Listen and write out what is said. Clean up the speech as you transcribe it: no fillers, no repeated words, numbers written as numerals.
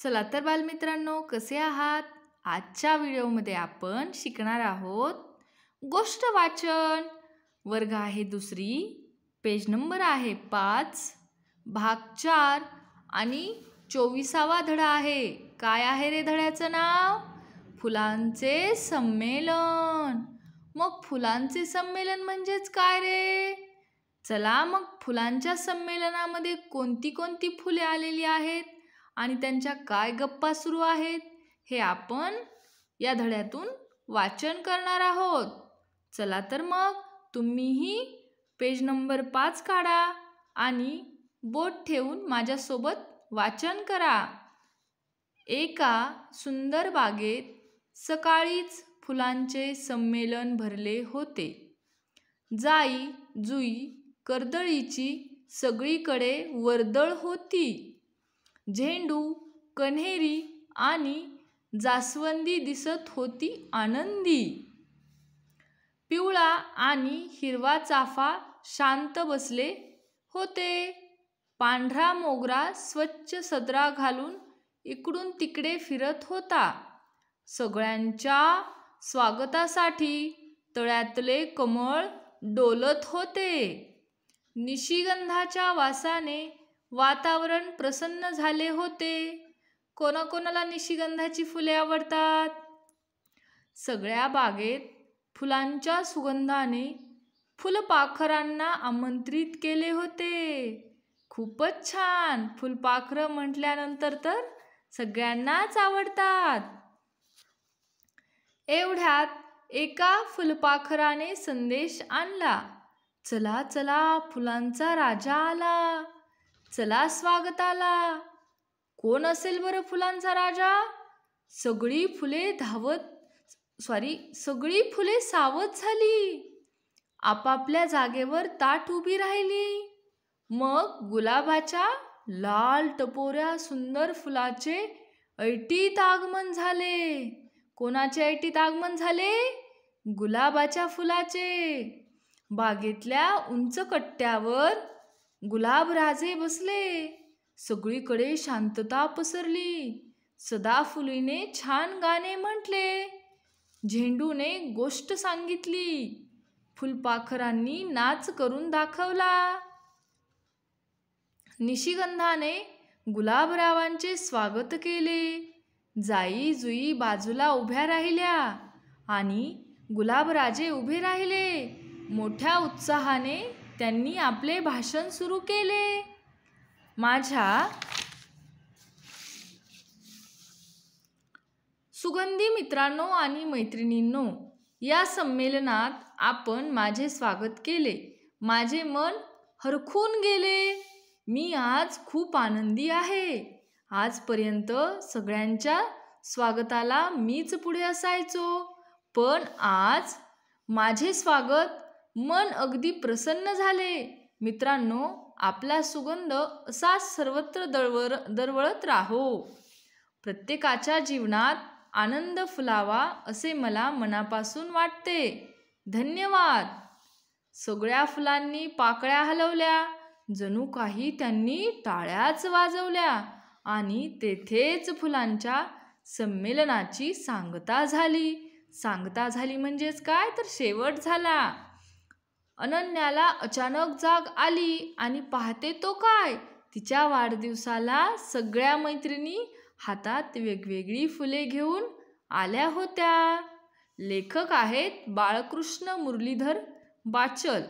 चला तर बालमित्रांनो, कसे आहात? आजच्या व्हिडिओमध्ये आपण शिकणार आहोत गोष्ट वाचन. वर्ग आहे दुसरी, पेज नंबर आहे 5, भाग 4 आणि 24वा धडा आहे. काय आहे रे धड्याचं नाव? फुलांचे संमेलन. मग फुलांचे संमेलन म्हणजेच काय रे? चला मग फुलांच्या संमेलनामध्ये कोणती कोणती फुले आलेली आहेत आणि त्यांच्या काय गप्पा सुरू आहेत हे आपण या धड्यातून वाचन करणार आहोत. चला तर मग तुम्हीही पेज नंबर 5 काढा आणि बोट ठेवून माझ्यासोबत वाचन करा. एका सुंदर बागेत सकाळीच फुलांचे संमेलन भरले होते. जाई जुई कर्दळीची सगळीकडे वर्दळ होती. झेंडू, कण्हेरी आणि जास्वंदी दिसत होती आनंदी. पिवळा आणि हिरवा चाफा शांत बसले होते. पांढरा मोगरा स्वच्छ सदरा घालून इकडून तिकडे फिरत होता. सगळ्यांच्या स्वागतासाठी तळ्यातले कमळ डोलत होते. निशिगंधाच्या वासाने वातावरण प्रसन्न झाले होते. कोणाकोणाला निशिगंधाची फुले आवडतात? सगळ्या बागेत फुलांच्या सुगंधाने फुलपाखरांना आमंत्रित केले होते. खूपच छान. फुलपाखरं म्हटल्यानंतर तर सगळ्यांनाच आवडतात. एवढ्यात एका फुलपाखराने संदेश आणला. चला चला, फुलांचा राजा आला. चला स्वागताला. कोण असेल बरं फुलांचा राजा? सगळी फुले सावध झाली. आपापल्या जागेवर ताठ उभी राहिली. मग गुलाबाच्या लाल टपोऱ्या सुंदर फुलाचे ऐटीत आगमन झाले. कोणाचे ऐटीत आगमन झाले? गुलाबाच्या फुलाचे. बागेतल्या उंच कट्ट्यावर गुलाबराजे बसले. सगळीकडे शांतता पसरली. सदाफुलीने छान गाणे म्हटले. झेंडूने गोष्ट सांगितली. फुलपाखरांनी नाच करून दाखवला. निशिगंधाने गुलाबरावांचे स्वागत केले. जाई जुई बाजूला उभ्या राहिल्या आणि गुलाबराजे उभे राहिले. मोठ्या उत्साहाने त्यांनी आपले भाषण सुरू केले. माझ्या सुगंधी मित्रांनो आणि मैत्रिणींनो, या संमेलनात आपण माझे स्वागत केले. माझे मन हरखून गेले. मी आज खूप आनंदी आहे. आजपर्यंत सगळ्यांच्या स्वागताला मीच पुढे असायचो, पण आज माझे स्वागत मन अगदी प्रसन्न झाले. मित्रांनो, आपला सुगंध असाच सर्वत्र दरवळत राहो. प्रत्येकाच्या जीवनात आनंद फुलावा असे मला मनापासून वाटते. धन्यवाद. सगळ्या फुलांनी पाकळ्या हलवल्या. जणू काही त्यांनी टाळ्याच वाजवल्या आणि तेथेच फुलांच्या संमेलनाची सांगता झाली. सांगता झाली म्हणजेच काय तर शेवट झाला. अनन्याला अचानक जाग आली आणि पाहते तो काय, तिच्या वाढदिवसाला सगळ्या मैत्रिणी हातात वेगवेगळी फुले घेऊन आल्या होत्या. लेखक आहेत बाळकृष्ण मुरलीधर बाचल.